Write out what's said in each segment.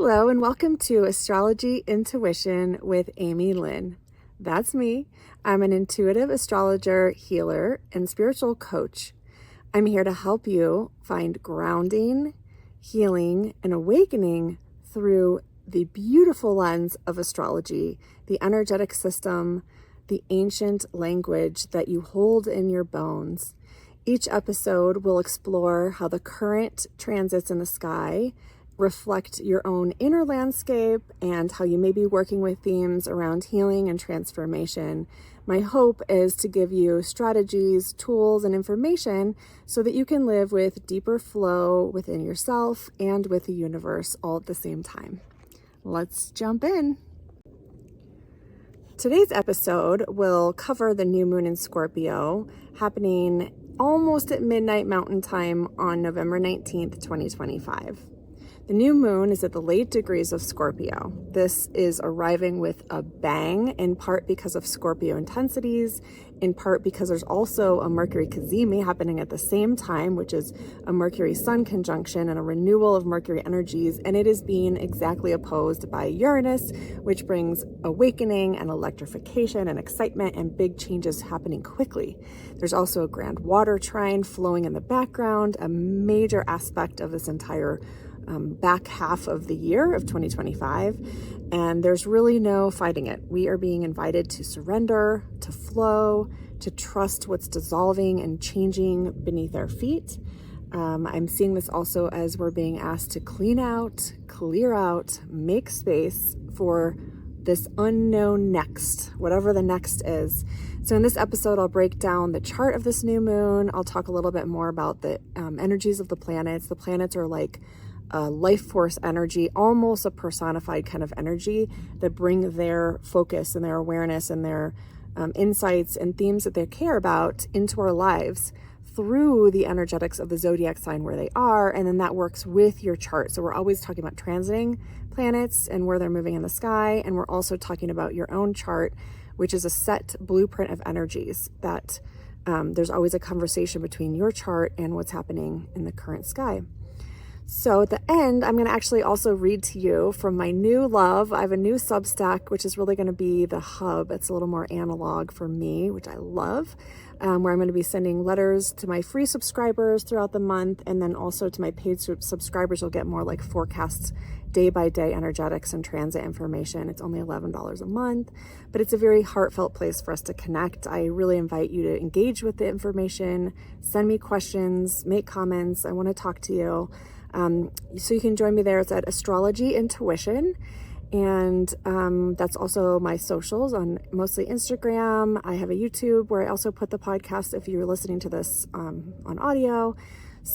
Hello, and welcome to Astrology Intuition with Amy Lynn. That's me. I'm an intuitive astrologer, healer, and spiritual coach. I'm here to help you find grounding, healing, and awakening through the beautiful lens of astrology, the energetic system, the ancient language that you hold in your bones. Each episode will explore how the current transits in the sky reflect your own inner landscape and how you may be working with themes around healing and transformation. My hope is to give you strategies, tools, and information so that you can live with deeper flow within yourself and with the universe all at the same time. Let's jump in. Today's episode will cover the new moon in Scorpio happening almost at midnight Mountain Time on November 19th, 2025. The new moon is at the late degrees of Scorpio. This is arriving with a bang, in part because of Scorpio intensities, in part because there's also a Mercury Cazimi happening at the same time, which is a Mercury-Sun conjunction and a renewal of Mercury energies, and it is being exactly opposed by Uranus, which brings awakening and electrification and excitement and big changes happening quickly. There's also a grand water trine flowing in the background, a major aspect of this entire back half of the year of 2025, and there's really no fighting it. We are being invited to surrender, to flow, to trust what's dissolving and changing beneath our feet. I'm seeing this also as we're being asked to clean out, clear out, make space for this unknown next, whatever the next is. So in this episode, I'll break down the chart of this new moon. I'll talk a little bit more about the energies of the planets. The planets are like life force energy, almost a personified kind of energy that bring their focus and their awareness and their insights and themes that they care about into our lives through the energetics of the zodiac sign where they are, and then that works with your chart. So we're always talking about transiting planets and where they're moving in the sky, and we're also talking about your own chart, which is a set blueprint of energies that there's always a conversation between your chart and what's happening in the current sky. So at the end, I'm going to actually also read to you from my new love. I have a new Substack, which is really going to be the hub. It's a little more analog for me, which I love, where I'm going to be sending letters to my free subscribers throughout the month. And then also to my paid subscribers, you'll get more like forecasts, day-by-day energetics and transit information. It's only $11 a month, but it's a very heartfelt place for us to connect. I really invite you to engage with the information, send me questions, make comments. I want to talk to you. So you can join me there. It's at Astrology Intuition, and that's also my socials on mostly Instagram. I have a YouTube where I also put the podcast if you're listening to this on audio,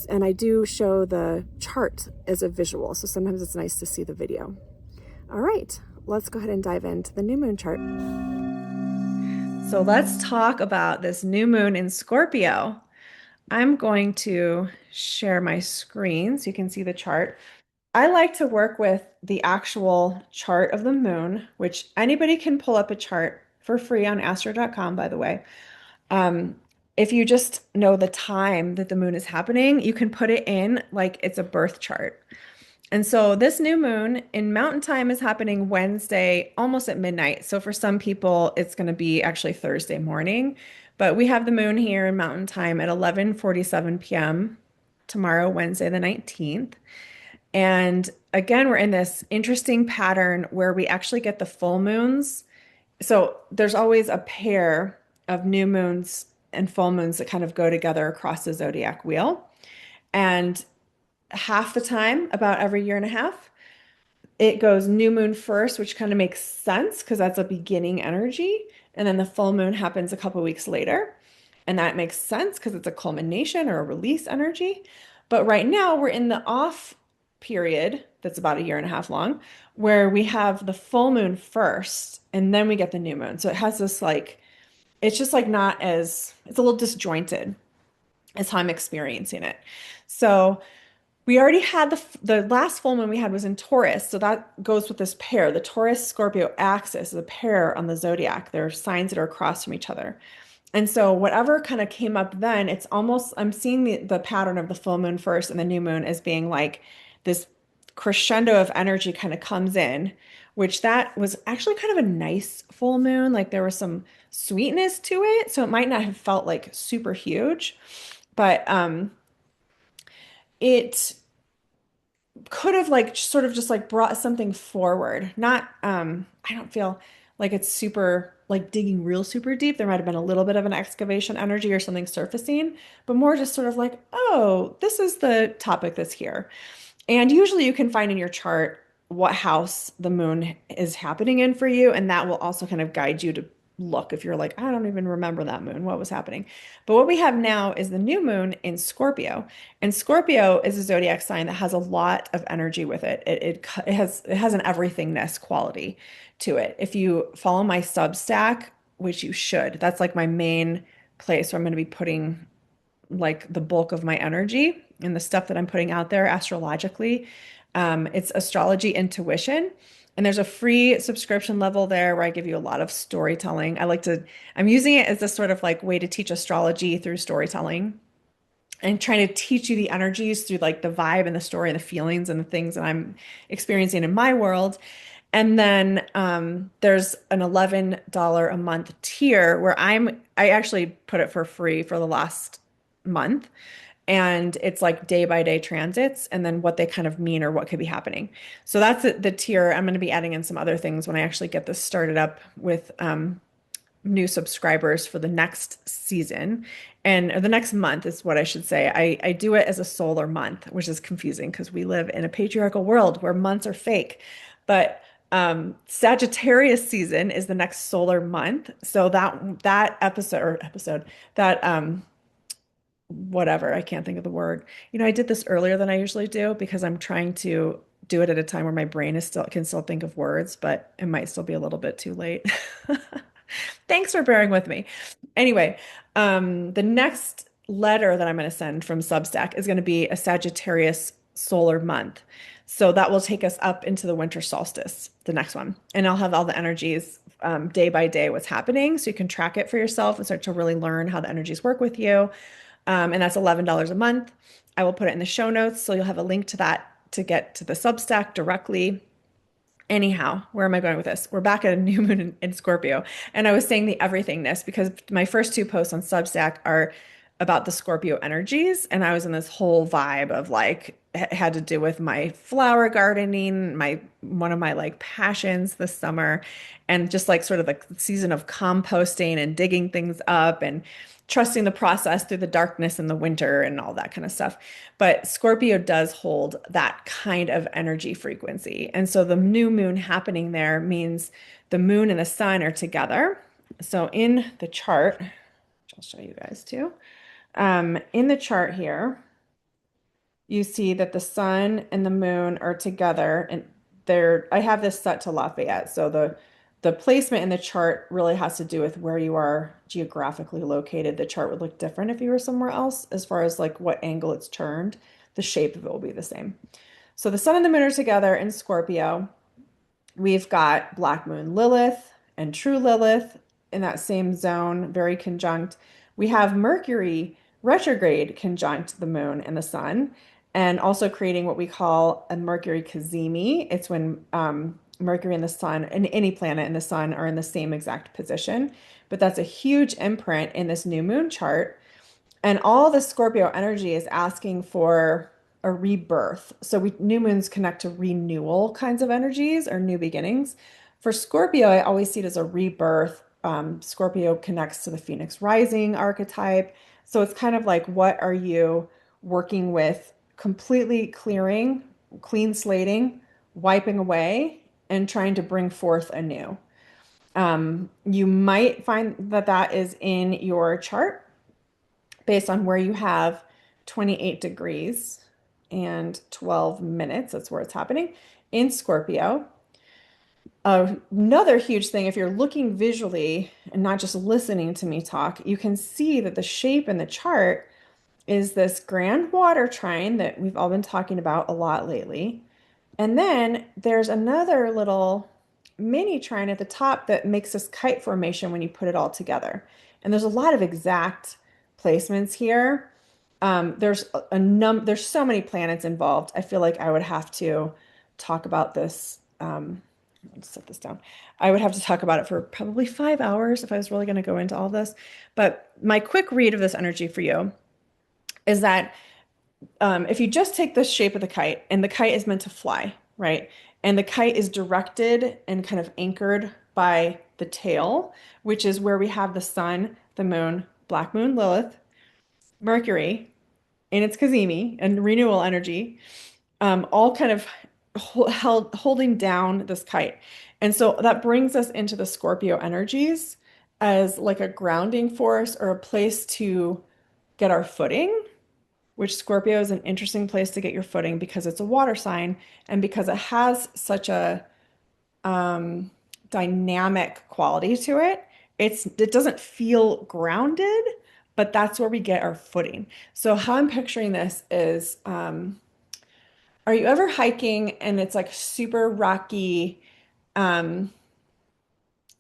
and I do show the chart as a visual, so sometimes it's nice to see the video. All right, let's go ahead and dive into the new moon chart. So let's talk about this new moon in Scorpio. I'm going to share my screen so you can see the chart. I like to work with the actual chart of the moon, which anybody can pull up a chart for free on astro.com, by the way. If you just know the time that the moon is happening, you can put it in like it's a birth chart. And so this new moon in Mountain Time is happening Wednesday, almost at midnight. So for some people, it's going to be actually Thursday morning. But we have the moon here in Mountain Time at 11:47 p.m. tomorrow, Wednesday the 19th. And again, we're in this interesting pattern where we actually get the full moons. So there's always a pair of new moons and full moons that kind of go together across the zodiac wheel. And half the time, about every year and a half, it goes new moon first, which kind of makes sense because that's a beginning energy. And then the full moon happens a couple weeks later. And that makes sense because it's a culmination or a release energy. But right now we're in the off period that's about a year and a half long, where we have the full moon first and then we get the new moon. So it has this like, it's just like not as, it's a little disjointed is how I'm experiencing it. So we already had the last full moon we had was in Taurus. So that goes with this pair. The Taurus Scorpio axis is a pair on the zodiac. There are signs that are across from each other. And so whatever kind of came up then, it's almost, I'm seeing the pattern of the full moon first and the new moon as being like this crescendo of energy kind of comes in, which that was actually kind of a nice full moon. Like there was some sweetness to it, so it might not have felt like super huge, but it could have like sort of just like brought something forward. Not I don't feel like it's super like digging real super deep. There might have been a little bit of an excavation energy or something surfacing, but more just sort of like, oh, this is the topic that's here. And usually you can find in your chart what house the moon is happening in for you, and that will also kind of guide you to look if you're like, I don't even remember that moon, what was happening. But what we have now is the new moon in Scorpio. And Scorpio is a zodiac sign that has a lot of energy with it. It has an everythingness quality to it. If you follow my Substack, which you should, that's like my main place where I'm going to be putting like the bulk of my energy and the stuff that I'm putting out there astrologically. It's Astrology Intuition. And there's a free subscription level there where I give you a lot of storytelling. I'm using it as a sort of like way to teach astrology through storytelling and trying to teach you the energies through like the vibe and the story and the feelings and the things that I'm experiencing in my world. And then there's an $11 a month tier where I actually put it for free for the last month. And it's like day by day transits and then what they kind of mean or what could be happening. So that's the tier. I'm going to be adding in some other things when I actually get this started up with new subscribers for the next season or the next month is what I should say. I do it as a solar month, which is confusing because we live in a patriarchal world where months are fake. But Sagittarius season is the next solar month. So that episode that whatever, I can't think of the word. I did this earlier than I usually do because I'm trying to do it at a time where my brain is still can still think of words, but it might still be a little bit too late. Thanks for bearing with me. Anyway, the next letter that I'm going to send from Substack is going to be a Sagittarius solar month. So that will take us up into the winter solstice, the next one. And I'll have all the energies day by day, what's happening. So you can track it for yourself and start to really learn how the energies work with you. And that's $11 a month. I will put it in the show notes. So you'll have a link to that to get to the Substack directly. Anyhow, where am I going with this? We're back at a new moon in Scorpio. And I was saying the everythingness because my first two posts on Substack are about the Scorpio energies. And I was in this whole vibe of like, it had to do with my flower gardening, one of my like passions this summer, and just like sort of the season of composting and digging things up and trusting the process through the darkness in the winter and all that kind of stuff. But Scorpio does hold that kind of energy frequency. And so the new moon happening there means the moon and the sun are together. So in the chart, which I'll show you guys too, in the chart here, you see that the sun and the moon are together and I have this set to Lafayette. So the placement in the chart really has to do with where you are geographically located. The chart would look different if you were somewhere else as far as like what angle it's turned. The shape of it will be the same. So the sun and the moon are together in Scorpio. We've got Black Moon Lilith and True Lilith in that same zone, very conjunct. We have Mercury retrograde conjunct the moon and the sun, and also creating what we call a Mercury Cazimi. It's when Mercury and the sun and any planet and the sun are in the same exact position. But that's a huge imprint in this new moon chart. And all the Scorpio energy is asking for a rebirth. So new moons connect to renewal kinds of energies or new beginnings. For Scorpio, I always see it as a rebirth. Scorpio connects to the Phoenix rising archetype. So it's kind of like, what are you working with? Completely clearing, clean slating, wiping away, and trying to bring forth anew. You might find that that is in your chart based on where you have 28 degrees and 12 minutes. That's where it's happening in Scorpio. Another huge thing, if you're looking visually and not just listening to me talk, you can see that the shape in the chart is this grand water trine that we've all been talking about a lot lately. And then there's another little mini trine at the top that makes this kite formation when you put it all together. And there's a lot of exact placements here. There's so many planets involved. I feel like I would have to talk about this. Let's set this down. I would have to talk about it for probably 5 hours if I was really going to go into all this. But my quick read of this energy for you is that if you just take the shape of the kite, and the kite is meant to fly, right? And the kite is directed and kind of anchored by the tail, which is where we have the sun, the moon, black moon, Lilith, Mercury in its Cazimi and renewal energy, all kind of holding down this kite. And so that brings us into the Scorpio energies as like a grounding force or a place to get our footing, which Scorpio is an interesting place to get your footing because it's a water sign and because it has such a dynamic quality to it. It doesn't feel grounded, but that's where we get our footing. So how I'm picturing this is, are you ever hiking and it's like super rocky? Um,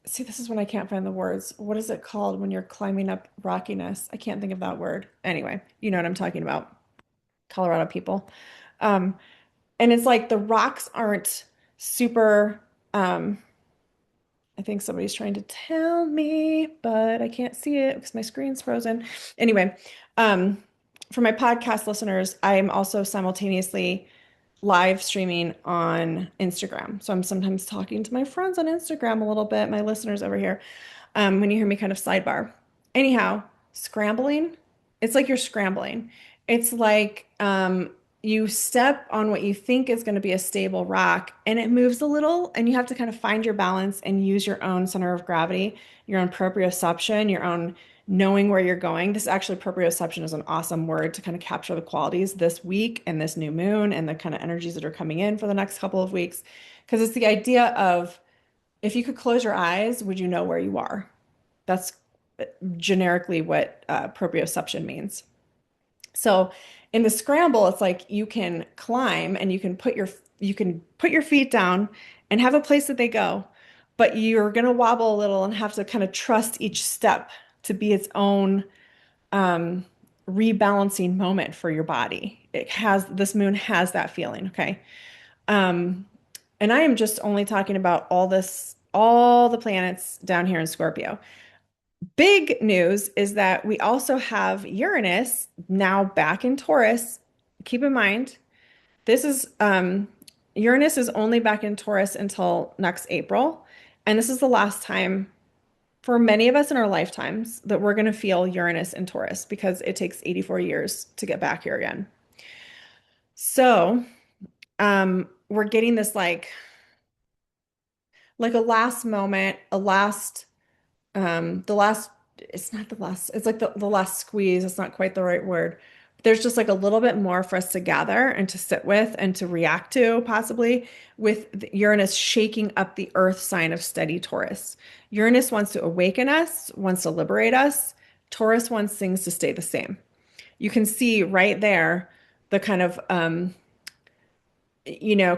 See, this is when I can't find the words. What is it called when you're climbing up rockiness? I can't think of that word. Anyway, you know what I'm talking about. Colorado people. Um, and it's like the rocks aren't super, I think somebody's trying to tell me, but I can't see it because my screen's frozen. Anyway, um, for my podcast listeners, I am also simultaneously live streaming on Instagram. So I'm sometimes talking to my friends on Instagram a little bit, my listeners over here, when you hear me kind of sidebar. Anyhow, scrambling, it's like you're scrambling. It's like you step on what you think is going to be a stable rock and it moves a little, and you have to kind of find your balance and use your own center of gravity, your own proprioception, your own knowing where you're going. This actually, proprioception is an awesome word to kind of capture the qualities this week and this new moon and the kind of energies that are coming in for the next couple of weeks. Because it's the idea of if you could close your eyes, would you know where you are? That's generically what proprioception means. So in the scramble, it's like you can climb and you can put your feet down and have a place that they go, but you're going to wobble a little and have to kind of trust each step to be its own um, rebalancing moment for your body. This moon has that feeling, okay? Um, and I am just only talking about all the planets down here in Scorpio. Big news is that we also have Uranus now back in Taurus. Keep in mind, this is Uranus is only back in Taurus until next April. And this is the last time for many of us in our lifetimes that we're going to feel Uranus in Taurus because it takes 84 years to get back here again. So, we're getting this like a last moment, the last, it's not the last, it's like the last squeeze. It's not quite the right word. There's just like a little bit more for us to gather and to sit with and to react to, possibly, with Uranus shaking up the earth sign of steady Taurus. Uranus wants to awaken us, wants to liberate us. Taurus wants things to stay the same. You can see right there the kind of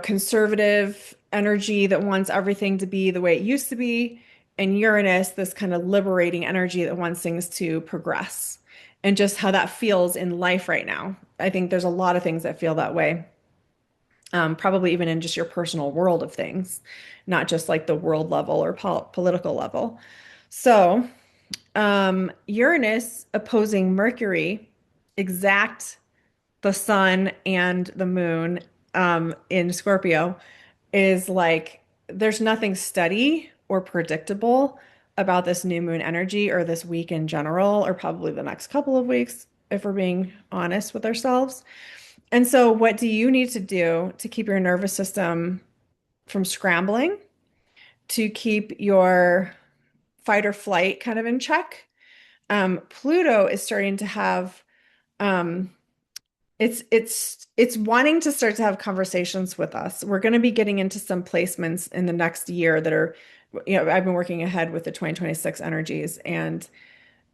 conservative energy that wants everything to be the way it used to be, and Uranus, this kind of liberating energy that wants things to progress, and just how that feels in life right now. I think there's a lot of things that feel that way, probably even in just your personal world of things, not just like the world level or political level. So, Uranus opposing Mercury, exact the sun and the moon in Scorpio, is like there's nothing steady or predictable about this new moon energy or this week in general, or probably the next couple of weeks, if we're being honest with ourselves. And so, what do you need to do to keep your nervous system from scrambling, to keep your fight or flight kind of in check? Pluto is starting to have um, it's wanting to start to have conversations with us. We're going to be getting into some placements in the next year that are, I've been working ahead with the 2026 energies, and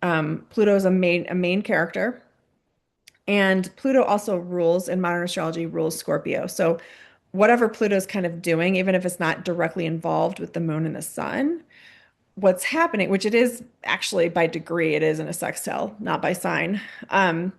Pluto is a main character, and Pluto also rules in modern astrology rules Scorpio. So whatever Pluto is kind of doing, even if it's not directly involved with the moon and the sun, what's happening, which it is actually by degree, it is in a sextile, not by sign. Um,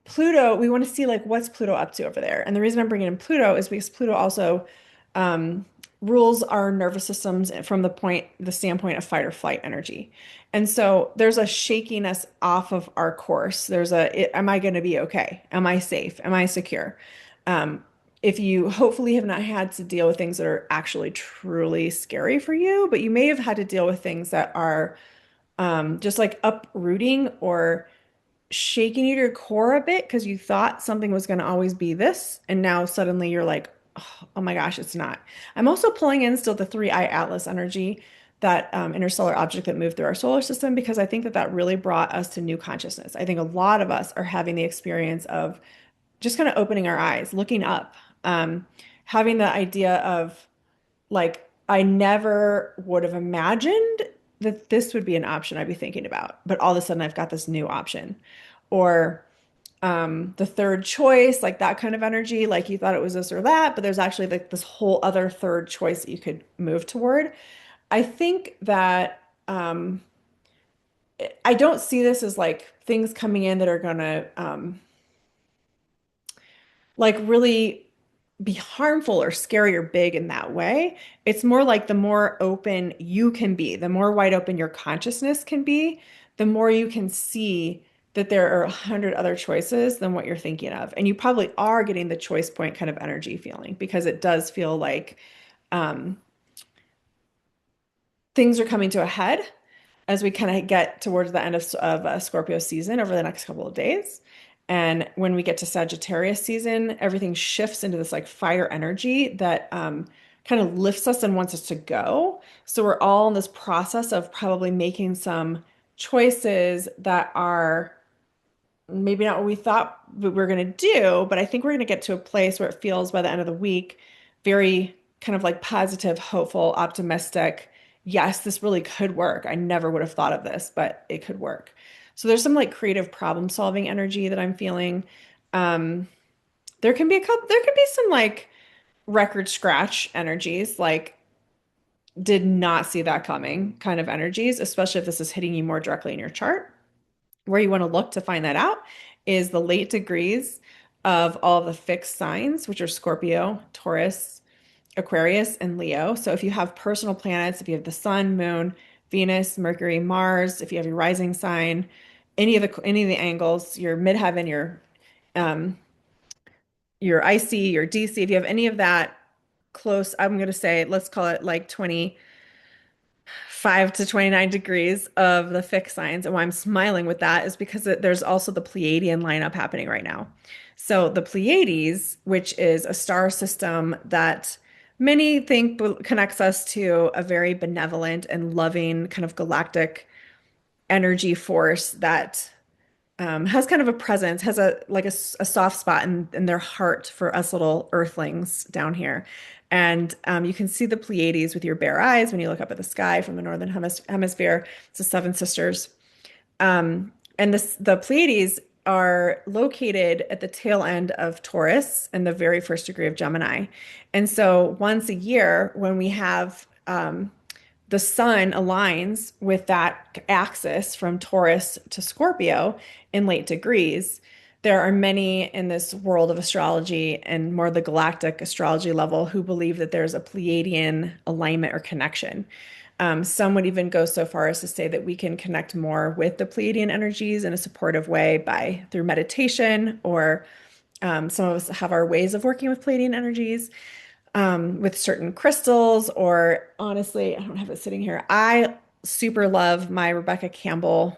Pluto, we want to see like what's Pluto up to over there. And the reason I'm bringing in Pluto is because Pluto also um, rules our nervous systems from the standpoint of fight or flight energy. And so there's a shaking us off of our course. Am I going to be okay? Am I safe? Am I secure? Um, if you hopefully have not had to deal with things that are actually truly scary for you, but you may have had to deal with things that are just like uprooting or shaking you to your core a bit because you thought something was going to always be this, and now suddenly you're like, oh my gosh, it's not. I'm also pulling in still the three-eye atlas energy, that interstellar object that moved through our solar system, because I think that that really brought us to new consciousness. I think a lot of us are having the experience of just kind of opening our eyes, looking up, um, having the idea of like, I never would have imagined that this would be an option I'd be thinking about, but all of a sudden I've got this new option. Or the third choice, like that kind of energy, like you thought it was this or that, but there's actually like this whole other third choice that you could move toward. I think that I don't see this as like things coming in that are gonna like really be harmful or scary or big in that way. It's more like the more open you can be, the more wide open your consciousness can be, the more you can see that there are 100 other choices than what you're thinking of. And you probably are getting the choice point kind of energy feeling, because it does feel like um, things are coming to a head as we kind of get towards the end of Scorpio season over the next couple of days. And when we get to Sagittarius season, everything shifts into this like fire energy that kind of lifts us and wants us to go. So we're all in this process of probably making some choices that are maybe not what we thought we were going to do, but I think we're going to get to a place where it feels by the end of the week very kind of like positive, hopeful, optimistic. Yes, this really could work. I never would have thought of this, but it could work. So there's some like creative problem solving energy that I'm feeling. Um, there could be some like record scratch energies, like did not see that coming kind of energies, especially if this is hitting you more directly in your chart. Where you want to look to find that out is the late degrees of all of the fixed signs, which are Scorpio, Taurus, Aquarius, and Leo. So if you have personal planets, if you have the sun, moon, Venus, Mercury, Mars, if you have your rising sign, any of the angles, your midheaven, um your IC, your DC, if you have any of that close, I'm going to say, let's call it like 5 to 29 degrees of the fixed signs. And why I'm smiling with that is because there's also the Pleiadian lineup happening right now. So the Pleiades, which is a star system that many think connects us to a very benevolent and loving kind of galactic energy force that has kind of a presence, has a soft spot in their heart for us little earthlings down here. And you can see the Pleiades with your bare eyes when you look up at the sky from the northern hemisphere. It's the Seven Sisters. And the Pleiades are located at the tail end of Taurus and the very first degree of Gemini. And so once a year, when we have the sun aligns with that axis from Taurus to Scorpio in late degrees, there are many in this world of astrology and more the galactic astrology level who believe that there's a Pleiadian alignment or connection. Some would even go so far as to say that we can connect more with the Pleiadian energies in a supportive way through meditation, or some of us have our ways of working with Pleiadian energies with certain crystals, or honestly, I don't have it sitting here. I super love my Rebecca Campbell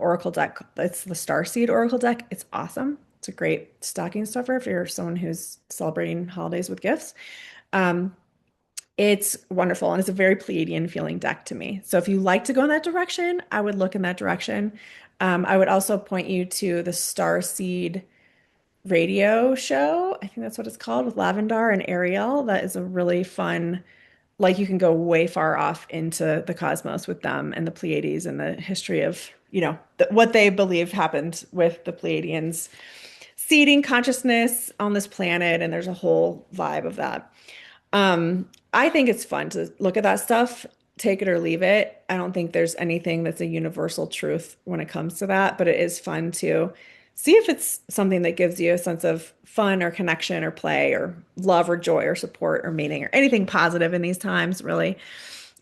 Oracle deck. It's the Starseed Oracle deck. It's awesome. It's a great stocking stuffer if you're someone who's celebrating holidays with gifts. Um, it's wonderful, and it's a very Pleiadian feeling deck to me. So if you like to go in that direction, I would look in that direction. I would also point you to the Starseed radio show. I think that's what it's called, with Lavendar and Ariel. That is a really fun, like you can go way far off into the cosmos with them and the Pleiades and the history of, what they believe happened with the Pleiadians seeding consciousness on this planet. And there's a whole vibe of that. I think it's fun to look at that stuff, take it or leave it. I don't think there's anything that's a universal truth when it comes to that, but it is fun to see if it's something that gives you a sense of fun or connection or play or love or joy or support or meaning or anything positive in these times, really.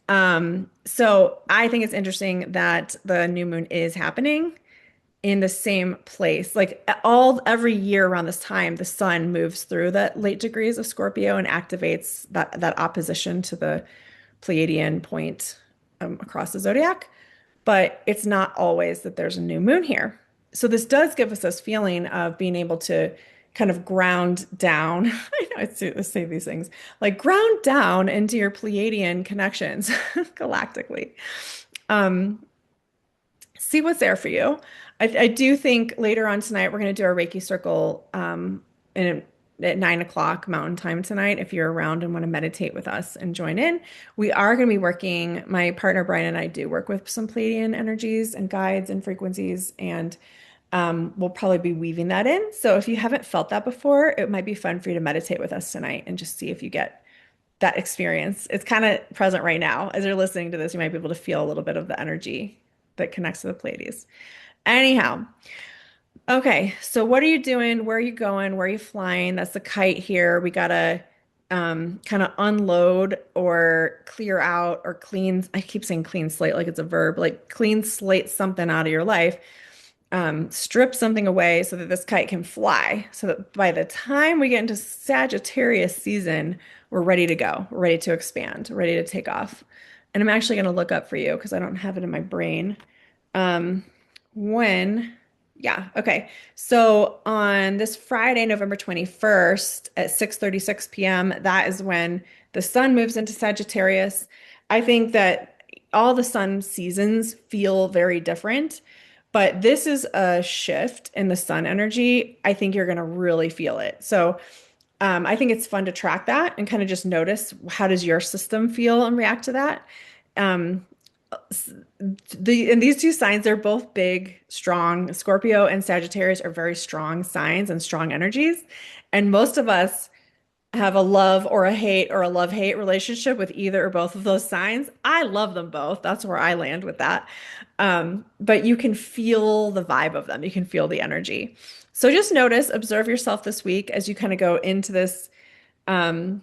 So I think it's interesting that the new moon is happening in the same place. Like every year around this time, the sun moves through the late degrees of Scorpio and activates that opposition to the Pleiadian point across the zodiac. But it's not always that there's a new moon here. So this does give us this feeling of being able to kind of ground down. I know I say these things like ground down into your Pleiadian connections galactically. Um, See what's there for you. I do think later on tonight we're going to do our Reiki circle at 9 o'clock Mountain Time tonight. If you're around and want to meditate with us and join in, we are going to be working. My partner Brian and I do work with some Pleiadian energies and guides and frequencies, and we'll probably be weaving that in. So if you haven't felt that before, it might be fun for you to meditate with us tonight and just see if you get that experience. It's kind of present right now. As you're listening to this, you might be able to feel a little bit of the energy that connects to the Pleiades. Anyhow, okay, so what are you doing? Where are you going? Where are you flying? That's the kite here. We gotta kind of unload or clear out or clean. I keep saying clean slate like it's a verb, like clean slate something out of your life. Strip something away so that this kite can fly. So that by the time we get into Sagittarius season, we're ready to go. We're ready to expand, we're ready to take off. And I'm actually going to look up for you because I don't have it in my brain. Um, when, yeah, okay. So on this Friday, November 21st at 6:36 p.m., that is when the sun moves into Sagittarius. I think that all the sun seasons feel very different, but this is a shift in the sun energy. I think you're going to really feel it. So I think it's fun to track that and kind of just notice how does your system feel and react to that. Um, and these two signs, they're both big, strong. Scorpio and Sagittarius are very strong signs and strong energies. And most of us have a love or a hate or a love-hate relationship with either or both of those signs. I love them both. That's where I land with that. But you can feel the vibe of them. You can feel the energy. So just notice, observe yourself this week as you kind of go into this. Um,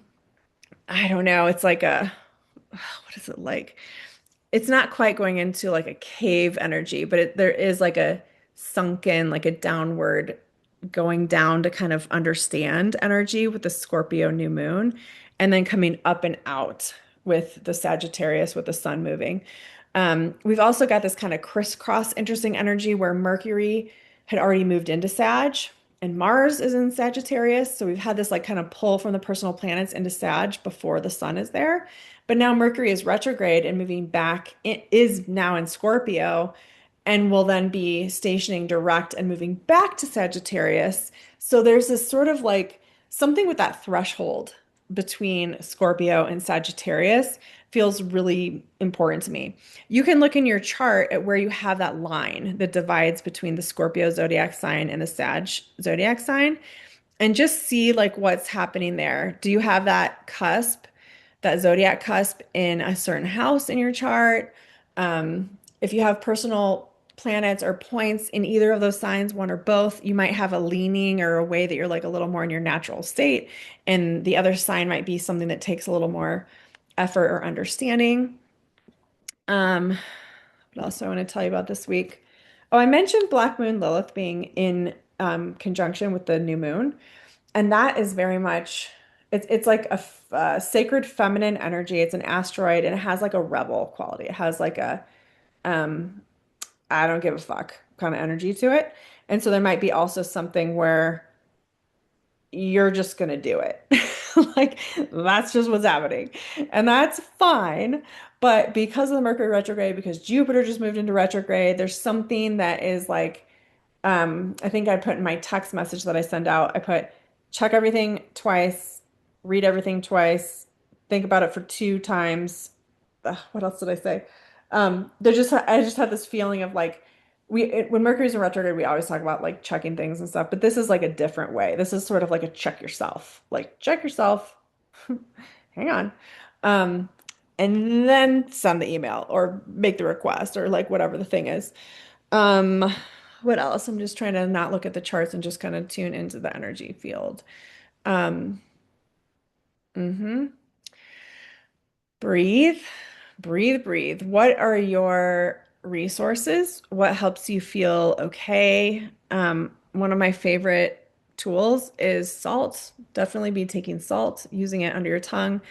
I don't know. It's like what is it like? It's not quite going into like a cave energy, but there is like a sunken, like a downward going down to kind of understand energy with the Scorpio new moon, and then coming up and out with the Sagittarius with the sun moving. We've also got this kind of crisscross interesting energy where Mercury had already moved into Sag and Mars is in Sagittarius. So we've had this like kind of pull from the personal planets into Sag before the sun is there. But now Mercury is retrograde and moving back. It is now in Scorpio and will then be stationing direct and moving back to Sagittarius. So there's this sort of like something with that threshold between Scorpio and Sagittarius feels really important to me. You can look in your chart at where you have that line that divides between the Scorpio zodiac sign and the Sag zodiac sign and just see like what's happening there. Do you have that cusp, that zodiac cusp in a certain house in your chart? If you have personal planets or points in either of those signs, one or both, you might have a leaning or a way that you're like a little more in your natural state. And the other sign might be something that takes a little more effort or understanding. Um, what else do I want to tell you about this week? Oh, I mentioned Black Moon Lilith being in conjunction with the new moon. And that is very much, it's like a sacred feminine energy. It's an asteroid and it has like a rebel quality. It has like a, um, I don't give a fuck kind of energy to it. And so there might be also something where you're just going to do it. Like that's just what's happening. And that's fine. But because of the Mercury retrograde, because Jupiter just moved into retrograde, there's something that is like, I think I put in my text message that I send out, I put check everything twice, read everything twice, think about it for 2 times. What else did I say? I just had this feeling of like when Mercury's in retrograde, we always talk about like checking things and stuff, but this is like a different way. This is sort of like a check yourself, like check yourself, hang on, um, and then send the email or make the request or like whatever the thing is. Um, What else? I'm just trying to not look at the charts and just kind of tune into the energy field. Um, mhm. Breathe, breathe, breathe. What are your resources? What helps you feel okay? One of my favorite tools is salt. Definitely be taking salt, using it under your tongue.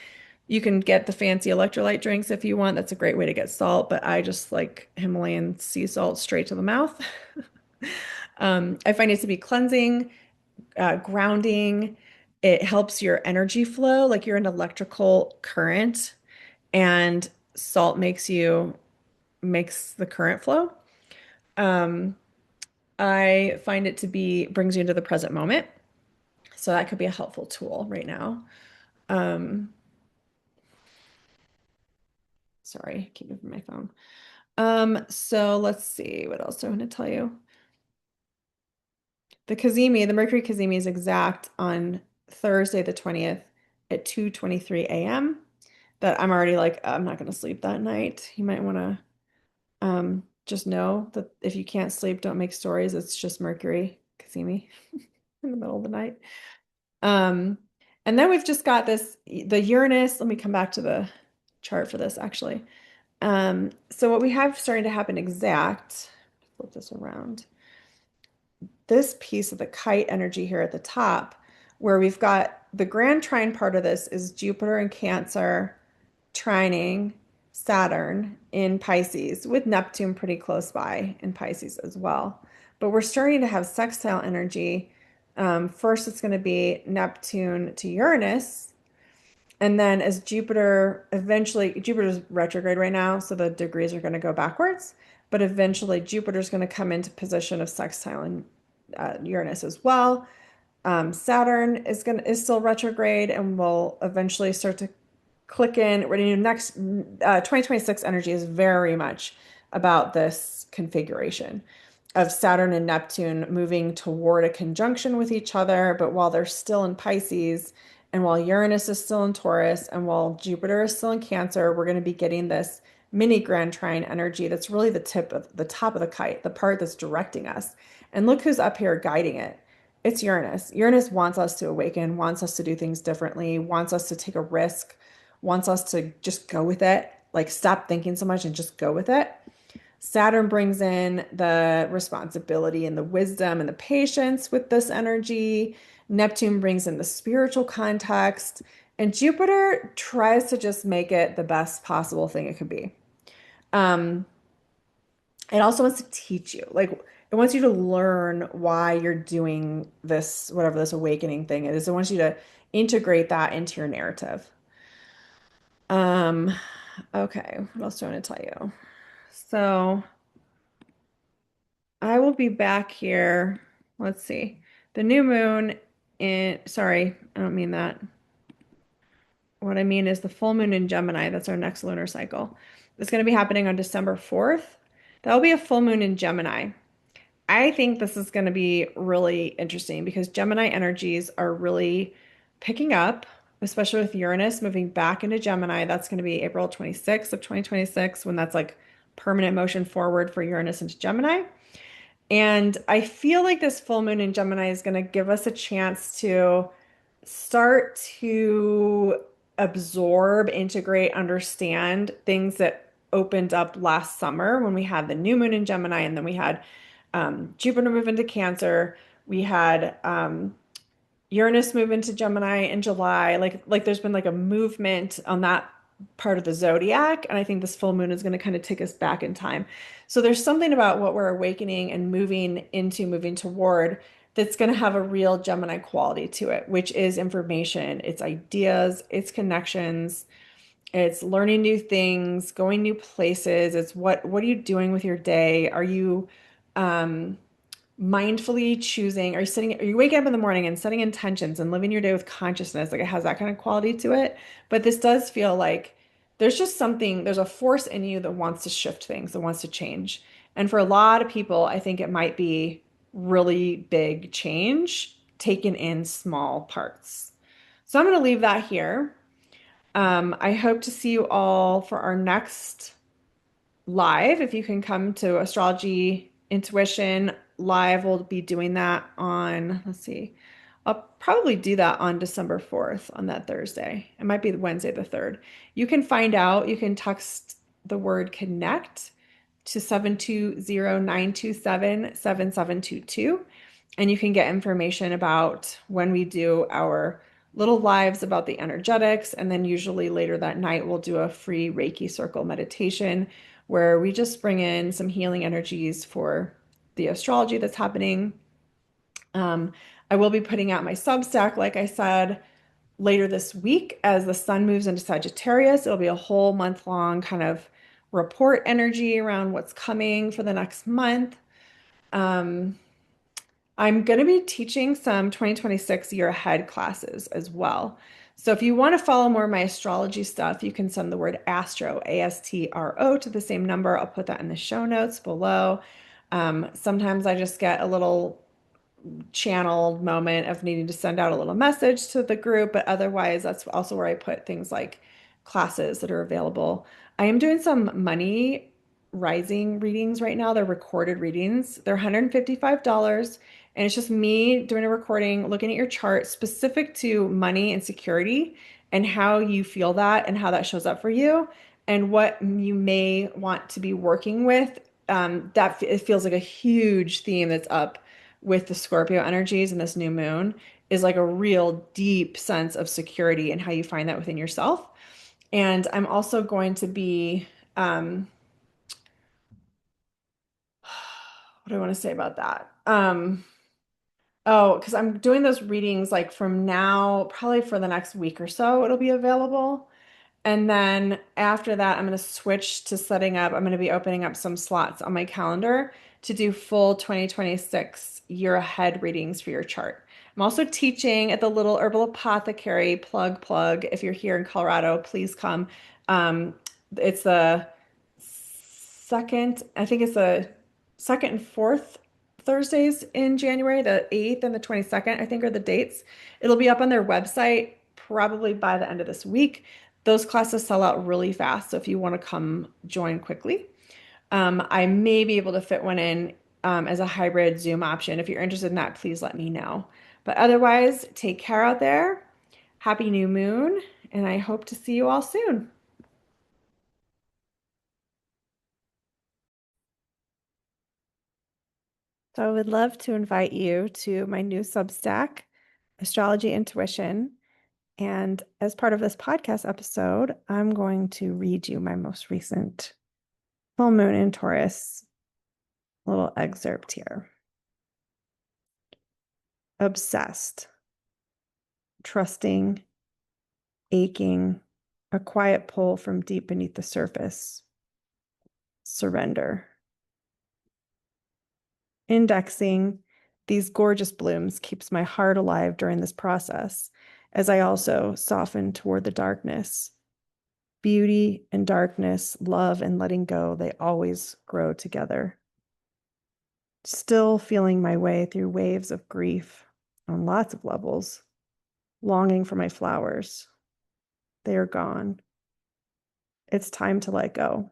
You can get the fancy electrolyte drinks if you want. That's a great way to get salt, but I just like Himalayan sea salt straight to the mouth. I find it to be cleansing, grounding. It helps your energy flow, like you're an electrical current, and salt makes the current flow. Um, I find it to be brings you into the present moment, so that could be a helpful tool right now. Um, Sorry, keep moving my phone. So let's see, what else do I want to tell you? The Cazimi, the Mercury Cazimi is exact on Thursday the 20th at 2:23 a.m. That I'm already like, I'm not going to sleep that night. You might want to just know that if you can't sleep, don't make stories. It's just Mercury, Cazimi in the middle of the night. Um, and then we've just got the Uranus. Let me come back to the chart for this actually. So what we have starting to happen exact, flip this around. This piece of the kite energy here at the top, where we've got the grand trine part of this is Jupiter in Cancer, trining Saturn in Pisces, with Neptune pretty close by in Pisces as well. But we're starting to have sextile energy. First, it's going to be Neptune to Uranus. And then as Jupiter eventually, Jupiter's retrograde right now, so the degrees are going to go backwards. But eventually, Jupiter's going to come into position of sextile in Uranus as well. Saturn is still retrograde and will eventually start to click in. We're going to next 2026 energy is very much about this configuration of Saturn and Neptune moving toward a conjunction with each other, but while they're still in Pisces, and while Uranus is still in Taurus, and while Jupiter is still in Cancer, we're going to be getting this mini grand trine energy that's really the top of the kite, the part that's directing us. And look who's up here guiding it. It's Uranus. Uranus wants us to awaken, wants us to do things differently, wants us to take a risk, wants us to just go with it, like stop thinking so much and just go with it. Saturn brings in the responsibility and the wisdom and the patience with this energy. Neptune brings in the spiritual context. And Jupiter tries to just make it the best possible thing it could be. Um, it also wants to teach you, like, it wants you to learn why you're doing this, whatever this awakening thing is. It wants you to integrate that into your narrative. Um, okay, what else do I want to tell you? So I will be back here. Let's see. The new moon sorry, I don't mean that. What I mean is the full moon in Gemini. That's our next lunar cycle. It's going to be happening on December 4th. That'll be a full moon in Gemini. I think this is going to be really interesting because Gemini energies are really picking up, especially with Uranus moving back into Gemini. That's going to be April 26th of 2026 when that's like permanent motion forward for Uranus into Gemini. And I feel like this full moon in Gemini is going to give us a chance to start to absorb, integrate, understand things that opened up last summer when we had the new moon in Gemini, and then we had Jupiter move into Cancer. We had Uranus move into Gemini in July. Like there's been like a movement on that part of the zodiac, and I think this full moon is going to kind of take us back in time. So there's something about what we're awakening and moving toward that's going to have a real Gemini quality to it, which is information, it's ideas, it's connections, it's learning new things, going new places. It's what are you doing with your day? Are you um mindfully choosing, are you waking up in the morning and setting intentions and living your day with consciousness? Like it has that kind of quality to it. But this does feel like there's a force in you that wants to shift things, that wants to change. And for a lot of people, I think it might be really big change taken in small parts. So I'm going to leave that here. I hope to see you all for our next live. If you can come to Astrology Intuition live will be doing that on, let's see, I'll probably do that on December 4th on that Thursday. It might be Wednesday the 3rd. You can find out, you can text the word connect to 720-927-7722, and you can get information about when we do our little lives about the energetics. And then usually later that night, we'll do a free Reiki circle meditation where we just bring in some healing energies for the astrology that's happening. Um, I will be putting out my Substack, like I said, later this week as the sun moves into Sagittarius. It'll be a whole month long kind of report energy around what's coming for the next month. Um, I'm going to be teaching some 2026 year ahead classes as well. So if you want to follow more of my astrology stuff, you can send the word astro, ASTRO, to the same number. I'll put that in the show notes below. Sometimes I just get a little channeled moment of needing to send out a little message to the group, but otherwise, that's also where I put things like classes that are available. I am doing some money rising readings right now. They're recorded readings. They're $155, and it's just me doing a recording, looking at your chart specific to money and security and how you feel that and how that shows up for you and what you may want to be working with. That it feels like a huge theme that's up with the Scorpio energies and this new moon is like a real deep sense of security and how you find that within yourself. And I'm also going to be, what do I want to say about that? Oh, because I'm doing those readings like from now, probably for the next week or so, it'll be available. And then after that, I'm going to switch to setting up, I'm going to be opening up some slots on my calendar to do full 2026 year ahead readings for your chart. I'm also teaching at the Little Herbal Apothecary, plug. If you're here in Colorado, please come. It's the second, I think it's the second and fourth Thursdays in January, the 8th and the 22nd, I think are the dates. It'll be up on their website probably by the end of this week. Those classes sell out really fast, so if you want to come join quickly, I may be able to fit one in as a hybrid Zoom option. If you're interested in that, please let me know. But otherwise, take care out there. Happy new moon, and I hope to see you all soon. So I would love to invite you to my new Substack, Astrology Intuition. And as part of this podcast episode, I'm going to read you my most recent full moon in Taurus little excerpt here. Obsessed, trusting, aching, a quiet pull from deep beneath the surface. Surrender. Indexing these gorgeous blooms keeps my heart alive during this process, as I also soften toward the darkness. Beauty and darkness, love and letting go, they always grow together. Still feeling my way through waves of grief on lots of levels, longing for my flowers. They are gone. It's time to let go.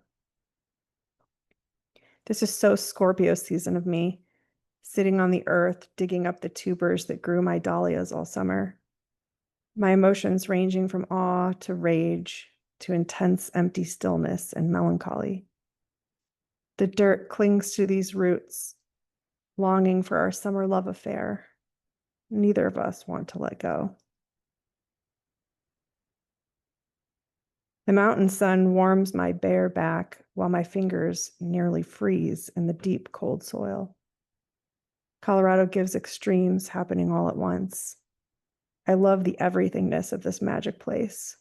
This is so Scorpio season of me, sitting on the earth, digging up the tubers that grew my dahlias all summer. My emotions ranging from awe to rage to intense empty stillness and melancholy. The dirt clings to these roots, longing for our summer love affair. Neither of us want to let go. The mountain sun warms my bare back while my fingers nearly freeze in the deep, cold soil. Colorado gives extremes happening all at once. I love the everythingness of this magic place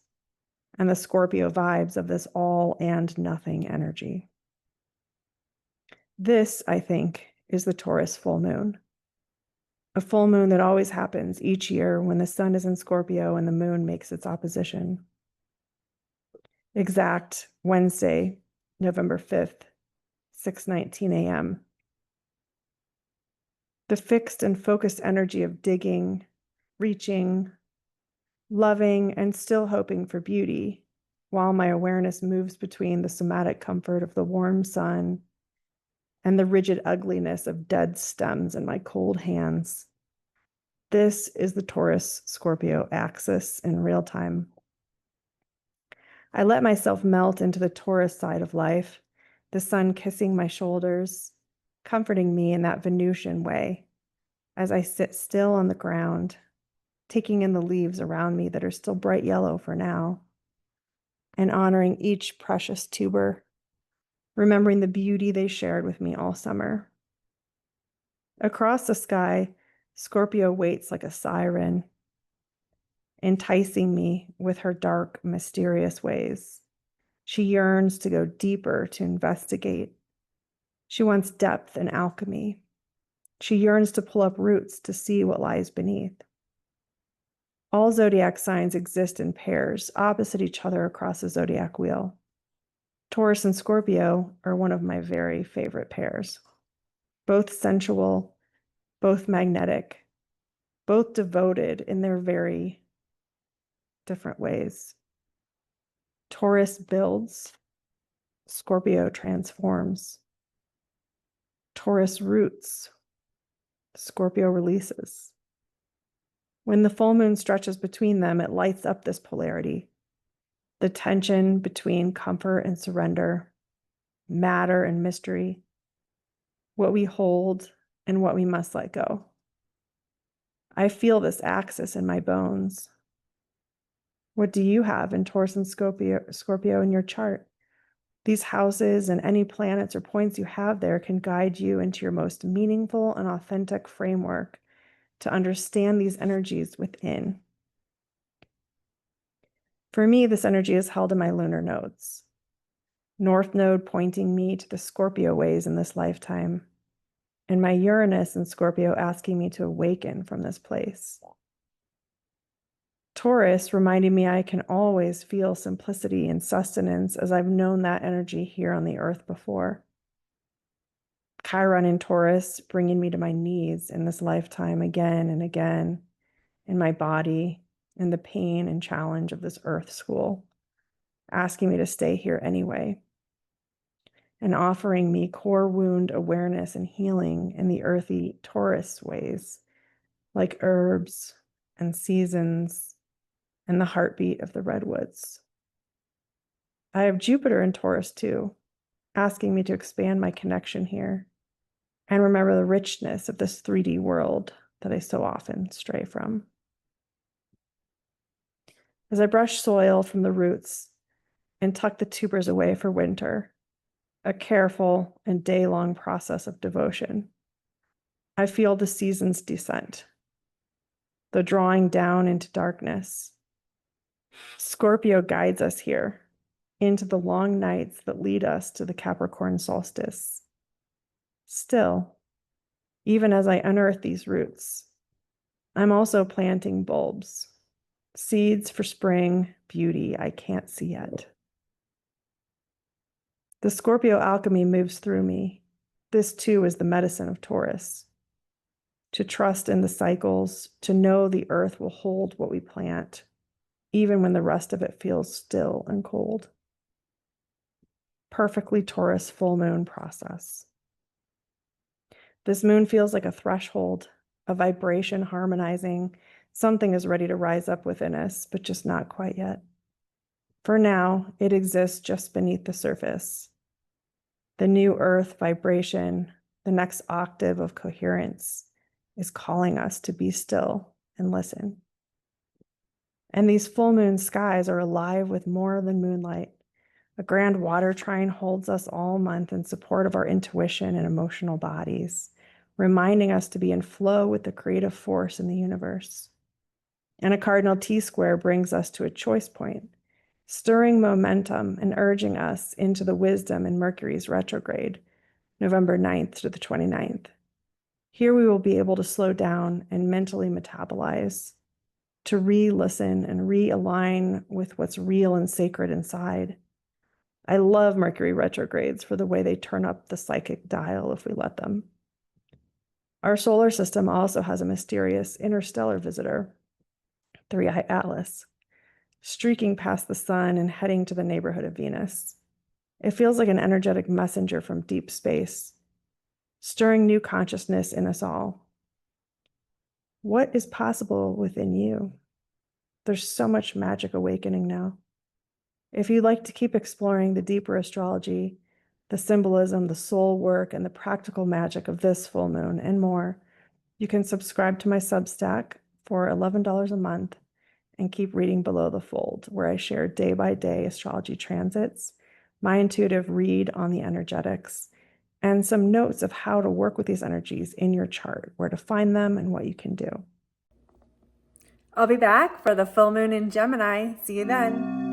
and the Scorpio vibes of this all and nothing energy. This, I think, is the Taurus full moon. A full moon that always happens each year when the sun is in Scorpio and the moon makes its opposition. Exact Wednesday, November 5th, 6:19 a.m. The fixed and focused energy of digging, reaching, loving, and still hoping for beauty, while my awareness moves between the somatic comfort of the warm sun and the rigid ugliness of dead stems in my cold hands. This is the Taurus-Scorpio axis in real time. I let myself melt into the Taurus side of life, the sun kissing my shoulders, comforting me in that Venusian way as I sit still on the ground, taking in the leaves around me that are still bright yellow for now, and honoring each precious tuber, remembering the beauty they shared with me all summer. Across the sky, Scorpio waits like a siren, enticing me with her dark, mysterious ways. She yearns to go deeper, to investigate. She wants depth and alchemy. She yearns to pull up roots to see what lies beneath. All zodiac signs exist in pairs, opposite each other across the zodiac wheel. Taurus and Scorpio are one of my very favorite pairs. Both sensual, both magnetic, both devoted in their very different ways. Taurus builds, Scorpio transforms. Taurus roots, Scorpio releases. When the full moon stretches between them, it lights up this polarity, the tension between comfort and surrender, matter and mystery, what we hold and what we must let go. I feel this axis in my bones. What do you have in Taurus and Scorpio in your chart? These houses and any planets or points you have there can guide you into your most meaningful and authentic framework to understand these energies within. For me, this energy is held in my lunar nodes. North node pointing me to the Scorpio ways in this lifetime, and my Uranus in Scorpio asking me to awaken from this place. Taurus reminding me I can always feel simplicity and sustenance as I've known that energy here on the earth before. Chiron in Taurus bringing me to my knees in this lifetime again and again, in my body, in the pain and challenge of this earth school, asking me to stay here anyway, and offering me core wound awareness and healing in the earthy Taurus ways, like herbs and seasons and the heartbeat of the redwoods. I have Jupiter in Taurus too, asking me to expand my connection here and remember the richness of this 3D world that I so often stray from. As I brush soil from the roots and tuck the tubers away for winter, a careful and day-long process of devotion, I feel the season's descent, the drawing down into darkness. Scorpio guides us here into the long nights that lead us to the Capricorn solstice. Still, even as I unearth these roots, I'm also planting bulbs, seeds for spring beauty I can't see yet. The Scorpio alchemy moves through me. This too is the medicine of Taurus. To trust in the cycles, to know the earth will hold what we plant, even when the rest of it feels still and cold. Perfectly Taurus full moon process. This moon feels like a threshold, a vibration harmonizing. Something is ready to rise up within us, but just not quite yet. For now, it exists just beneath the surface. The new earth vibration, the next octave of coherence, is calling us to be still and listen. And these full moon skies are alive with more than moonlight. A grand water trine holds us all month in support of our intuition and emotional bodies, reminding us to be in flow with the creative force in the universe. And a cardinal T-square brings us to a choice point, stirring momentum and urging us into the wisdom in Mercury's retrograde, November 9th to the 29th. Here we will be able to slow down and mentally metabolize, to re-listen and realign with what's real and sacred inside. I love Mercury retrogrades for the way they turn up the psychic dial if we let them. Our solar system also has a mysterious interstellar visitor, Three-Eye Atlas, streaking past the sun and heading to the neighborhood of Venus. It feels like an energetic messenger from deep space, stirring new consciousness in us all. What is possible within you? There's so much magic awakening now. If you'd like to keep exploring the deeper astrology, the symbolism, the soul work, and the practical magic of this full moon and more, you can subscribe to my Substack for $11 a month and keep reading Below the Fold, where I share day-by-day astrology transits, my intuitive read on the energetics, and some notes of how to work with these energies in your chart, where to find them, and what you can do. I'll be back for the full moon in Gemini. See you then.